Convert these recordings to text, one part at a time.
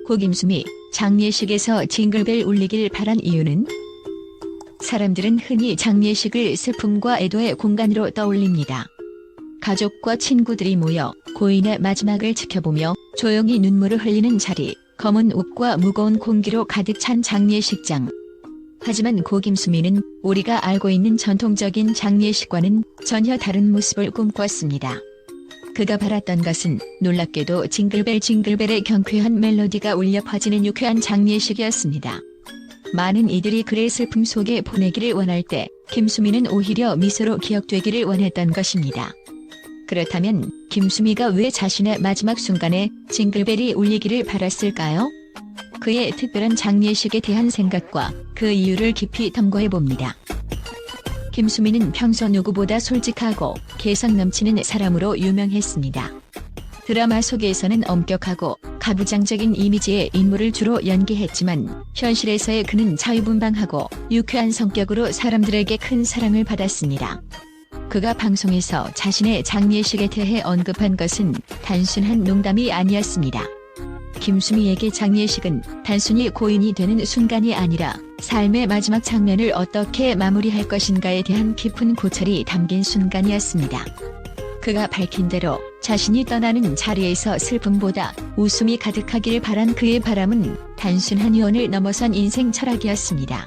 고김수미 장례식에서 징글벨 울리길 바란 이유는? 사람들은 흔히 장례식을 슬픔과 애도의 공간으로 떠올립니다. 가족과 친구들이 모여 고인의 마지막을 지켜보며 조용히 눈물을 흘리는 자리, 검은 옷과 무거운 공기로 가득 찬 장례식장. 하지만 고김수미는 우리가 알고 있는 전통적인 장례식과는 전혀 다른 모습을 꿈꿨습니다. 그가 바랐던 것은 놀랍게도 징글벨 징글벨의 경쾌한 멜로디가 울려 퍼지는 유쾌한 장례식이었습니다. 많은 이들이 그의 슬픔 속에 보내기를 원할 때 김수미는 오히려 미소로 기억되기를 원했던 것입니다. 그렇다면 김수미가 왜 자신의 마지막 순간에 징글벨이 울리기를 바랐을까요? 그의 특별한 장례식에 대한 생각과 그 이유를 깊이 탐구해봅니다. 김수미는 평소 누구보다 솔직하고 개성 넘치는 사람으로 유명했습니다. 드라마 속에서는 엄격하고 가부장적인 이미지의 인물을 주로 연기했지만 현실에서의 그는 자유분방하고 유쾌한 성격으로 사람들에게 큰 사랑을 받았습니다. 그가 방송에서 자신의 장례식에 대해 언급한 것은 단순한 농담이 아니었습니다. 김수미에게 장례식은 단순히 고인이 되는 순간이 아니라 삶의 마지막 장면을 어떻게 마무리할 것인가에 대한 깊은 고찰이 담긴 순간이었습니다. 그가 밝힌 대로 자신이 떠나는 자리에서 슬픔보다 웃음이 가득하길 바란 그의 바람은 단순한 유언을 넘어선 인생 철학이었습니다.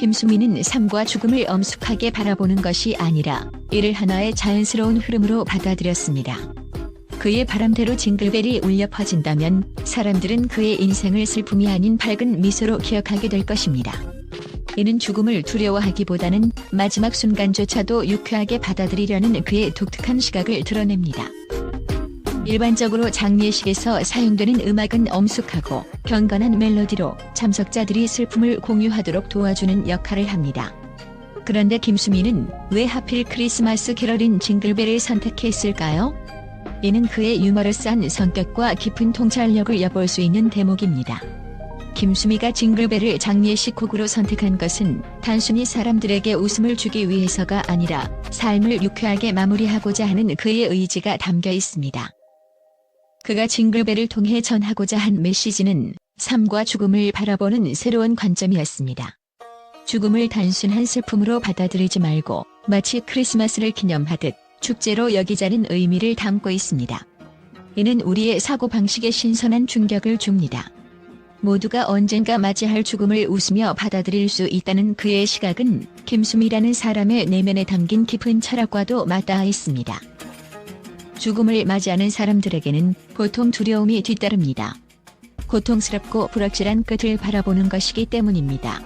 김수미는 삶과 죽음을 엄숙하게 바라보는 것이 아니라 이를 하나의 자연스러운 흐름으로 받아들였습니다. 그의 바람대로 징글벨이 울려 퍼진다면 사람들은 그의 인생을 슬픔이 아닌 밝은 미소로 기억하게 될 것입니다. 이는 죽음을 두려워하기보다는 마지막 순간조차도 유쾌하게 받아들이려는 그의 독특한 시각을 드러냅니다. 일반적으로 장례식에서 사용되는 음악은 엄숙하고 경건한 멜로디로 참석자들이 슬픔을 공유하도록 도와주는 역할을 합니다. 그런데 김수미는 왜 하필 크리스마스 캐럴인 징글벨을 선택했을까요? 이는 그의 유머러스한 성격과 깊은 통찰력을 엿볼 수 있는 대목입니다. 김수미가 징글벨을 장례식 곡으로 선택한 것은 단순히 사람들에게 웃음을 주기 위해서가 아니라 삶을 유쾌하게 마무리하고자 하는 그의 의지가 담겨 있습니다. 그가 징글벨을 통해 전하고자 한 메시지는 삶과 죽음을 바라보는 새로운 관점이었습니다. 죽음을 단순한 슬픔으로 받아들이지 말고 마치 크리스마스를 기념하듯 축제로 여기자는 의미를 담고 있습니다. 이는 우리의 사고방식에 신선한 충격을 줍니다. 모두가 언젠가 맞이할 죽음을 웃으며 받아들일 수 있다는 그의 시각은 김수미라는 사람의 내면에 담긴 깊은 철학과도 맞닿아 있습니다. 죽음을 맞이하는 사람들에게는 보통 두려움이 뒤따릅니다. 고통스럽고 불확실한 끝을 바라보는 것이기 때문입니다.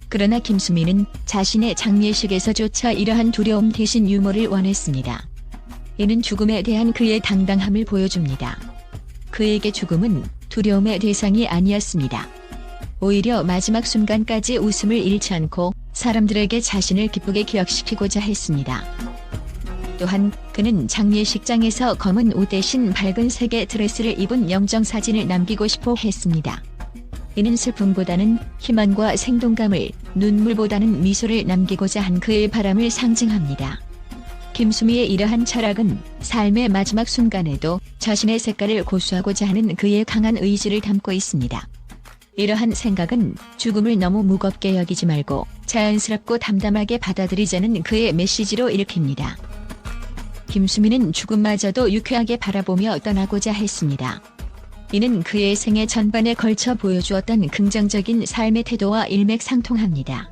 그러나 김수미는 자신의 장례식에서조차 이러한 두려움 대신 유머를 원했습니다. 이는 죽음에 대한 그의 당당함을 보여줍니다. 그에게 죽음은 두려움의 대상이 아니었습니다. 오히려 마지막 순간까지 웃음을 잃지 않고 사람들에게 자신을 기쁘게 기억시키고자 했습니다. 또한 그는 장례식장에서 검은 옷 대신 밝은 색의 드레스를 입은 영정사진을 남기고 싶어 했습니다. 이는 슬픔보다는 희망과 생동감을, 눈물보다는 미소를 남기고자 한 그의 바람을 상징합니다. 김수미의 이러한 철학은 삶의 마지막 순간에도 자신의 색깔을 고수하고자 하는 그의 강한 의지를 담고 있습니다. 이러한 생각은 죽음을 너무 무겁게 여기지 말고 자연스럽고 담담하게 받아들이자는 그의 메시지로 일으킵니다. 김수미는 죽음마저도 유쾌하게 바라보며 떠나고자 했습니다. 이는 그의 생애 전반에 걸쳐 보여주었던 긍정적인 삶의 태도와 일맥상통합니다.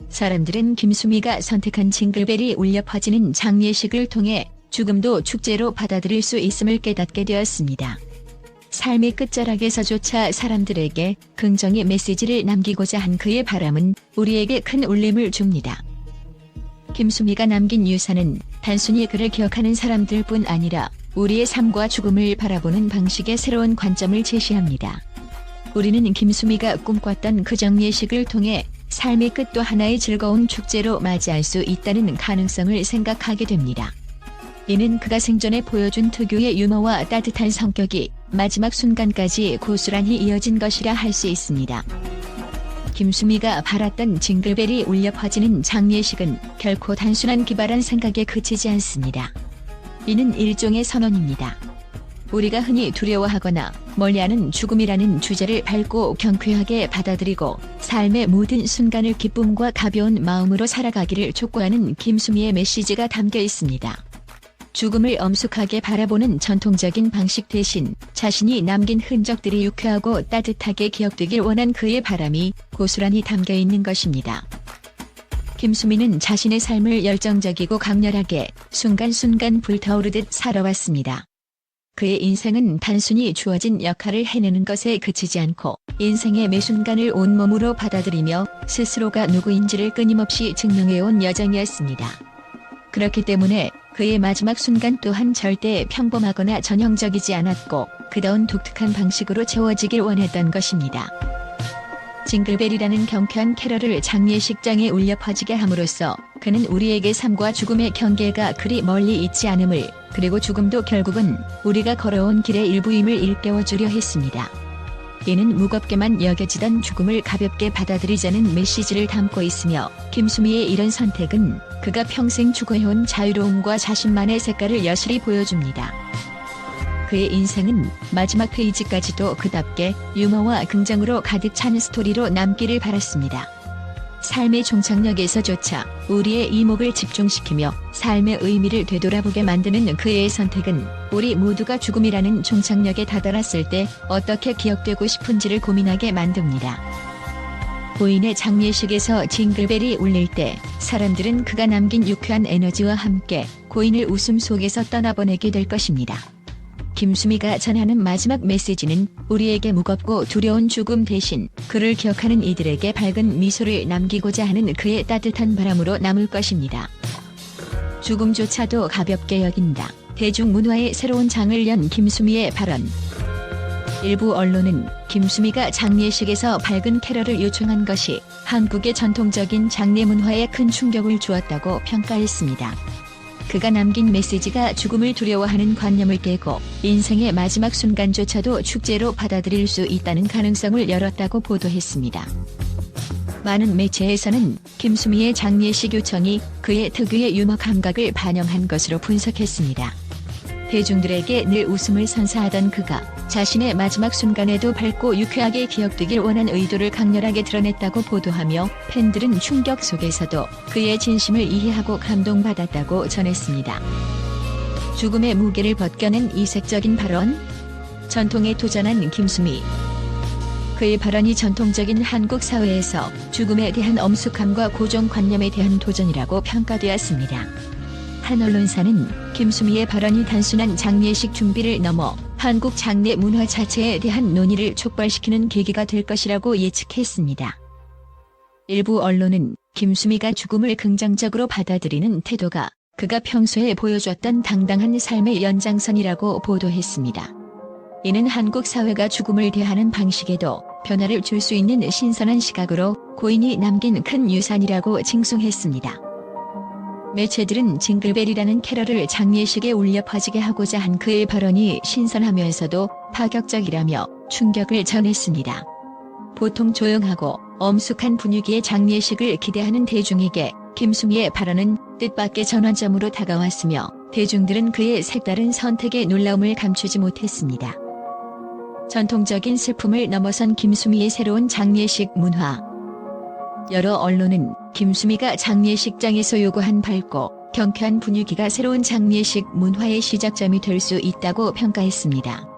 사람들은 김수미가 선택한 징글벨이 울려 퍼지는 장례식을 통해 죽음도 축제로 받아들일 수 있음을 깨닫게 되었습니다. 삶의 끝자락에서조차 사람들에게 긍정의 메시지를 남기고자 한 그의 바람은 우리에게 큰 울림을 줍니다. 김수미가 남긴 유산은 단순히 그를 기억하는 사람들뿐 아니라 우리의 삶과 죽음을 바라보는 방식의 새로운 관점을 제시합니다. 우리는 김수미가 꿈꿨던 그 장례식을 통해 삶의 끝도 하나의 즐거운 축제로 맞이할 수 있다는 가능성을 생각하게 됩니다. 이는 그가 생전에 보여준 특유의 유머와 따뜻한 성격이 마지막 순간까지 고스란히 이어진 것이라 할 수 있습니다. 김수미가 바랐던 징글벨이 울려 퍼지는 장례식은 결코 단순한 기발한 생각에 그치지 않습니다. 이는 일종의 선언입니다. 우리가 흔히 두려워하거나 멀리하는 죽음이라는 주제를 밝고 경쾌하게 받아들이고 삶의 모든 순간을 기쁨과 가벼운 마음으로 살아가기를 촉구하는 김수미의 메시지가 담겨 있습니다. 죽음을 엄숙하게 바라보는 전통적인 방식 대신 자신이 남긴 흔적들이 유쾌하고 따뜻하게 기억되길 원한 그의 바람이 고스란히 담겨 있는 것입니다. 김수미는 자신의 삶을 열정적이고 강렬하게 순간순간 불타오르듯 살아왔습니다. 그의 인생은 단순히 주어진 역할을 해내는 것에 그치지 않고 인생의 매 순간을 온몸으로 받아들이며 스스로가 누구인지를 끊임없이 증명해온 여정이었습니다. 그렇기 때문에 그의 마지막 순간 또한 절대 평범하거나 전형적이지 않았고 그다운 독특한 방식으로 채워지길 원했던 것입니다. 징글벨이라는 경쾌한 캐럴을 장례식장에 울려 퍼지게 함으로써 그는 우리에게 삶과 죽음의 경계가 그리 멀리 있지 않음을, 그리고 죽음도 결국은 우리가 걸어온 길의 일부임을 일깨워주려 했습니다. 이는 무겁게만 여겨지던 죽음을 가볍게 받아들이자는 메시지를 담고 있으며 김수미의 이런 선택은 그가 평생 추구해온 자유로움과 자신만의 색깔을 여실히 보여줍니다. 그의 인생은 마지막 페이지까지도 그답게 유머와 긍정으로 가득 찬 스토리로 남기를 바랐습니다. 삶의 종착역에서조차 우리의 이목을 집중시키며 삶의 의미를 되돌아보게 만드는 그의 선택은 우리 모두가 죽음이라는 종착역에 다다랐을 때 어떻게 기억되고 싶은지를 고민하게 만듭니다. 고인의 장례식에서 징글벨이 울릴 때 사람들은 그가 남긴 유쾌한 에너지와 함께 고인을 웃음 속에서 떠나보내게 될 것입니다. 김수미가 전하는 마지막 메시지는 우리에게 무겁고 두려운 죽음 대신 그를 기억하는 이들에게 밝은 미소를 남기고자 하는 그의 따뜻한 바람으로 남을 것입니다. 죽음조차도 가볍게 여긴다. 대중문화의 새로운 장을 연 김수미의 발언. 일부 언론은 김수미가 장례식에서 밝은 캐럴을 요청한 것이 한국의 전통적인 장례 문화에 큰 충격을 주었다고 평가했습니다. 그가 남긴 메시지가 죽음을 두려워하는 관념을 깨고 인생의 마지막 순간조차도 축제로 받아들일 수 있다는 가능성을 열었다고 보도했습니다. 많은 매체에서는 김수미의 장례식 요청이 그의 특유의 유머 감각을 반영한 것으로 분석했습니다. 대중들에게 늘 웃음을 선사하던 그가 자신의 마지막 순간에도 밝고 유쾌하게 기억되길 원한 의도를 강렬하게 드러냈다고 보도하며 팬들은 충격 속에서도 그의 진심을 이해하고 감동받았다고 전했습니다. 죽음의 무게를 벗겨낸 이색적인 발언? 전통에 도전한 김수미. 그의 발언이 전통적인 한국 사회에서 죽음에 대한 엄숙함과 고정관념에 대한 도전이라고 평가되었습니다. 한 언론사는 김수미의 발언이 단순한 장례식 준비를 넘어 한국 장례 문화 자체에 대한 논의를 촉발시키는 계기가 될 것이라고 예측했습니다. 일부 언론은 김수미가 죽음을 긍정적으로 받아들이는 태도가 그가 평소에 보여줬던 당당한 삶의 연장선이라고 보도했습니다. 이는 한국 사회가 죽음을 대하는 방식에도 변화를 줄 수 있는 신선한 시각으로 고인이 남긴 큰 유산이라고 칭송했습니다. 매체들은 징글벨이라는 캐럴을 장례식에 울려 퍼지게 하고자 한 그의 발언이 신선하면서도 파격적이라며 충격을 전했습니다. 보통 조용하고 엄숙한 분위기의 장례식을 기대하는 대중에게 김수미의 발언은 뜻밖의 전환점으로 다가왔으며 대중들은 그의 색다른 선택에 놀라움을 감추지 못했습니다. 전통적인 슬픔을 넘어선 김수미의 새로운 장례식 문화. 여러 언론은 김수미가 장례식장에서 요구한 밝고 경쾌한 분위기가 새로운 장례식 문화의 시작점이 될 수 있다고 평가했습니다.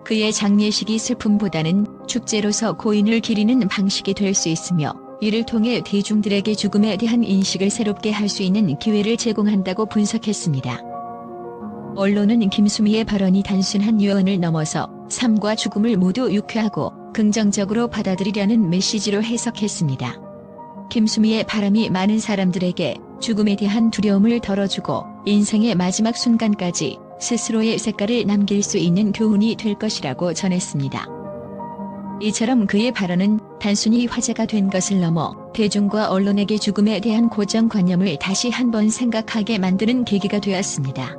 그의 장례식이 슬픔보다는 축제로서 고인을 기리는 방식이 될 수 있으며 이를 통해 대중들에게 죽음에 대한 인식을 새롭게 할 수 있는 기회를 제공한다고 분석했습니다. 언론은 김수미의 발언이 단순한 유언을 넘어서 삶과 죽음을 모두 유쾌하고 긍정적으로 받아들이려는 메시지로 해석했습니다. 김수미의 바람이 많은 사람들에게 죽음에 대한 두려움을 덜어주고 인생의 마지막 순간까지 스스로의 색깔을 남길 수 있는 교훈이 될 것이라고 전했습니다. 이처럼 그의 발언은 단순히 화제가 된 것을 넘어 대중과 언론에게 죽음에 대한 고정관념을 다시 한번 생각하게 만드는 계기가 되었습니다.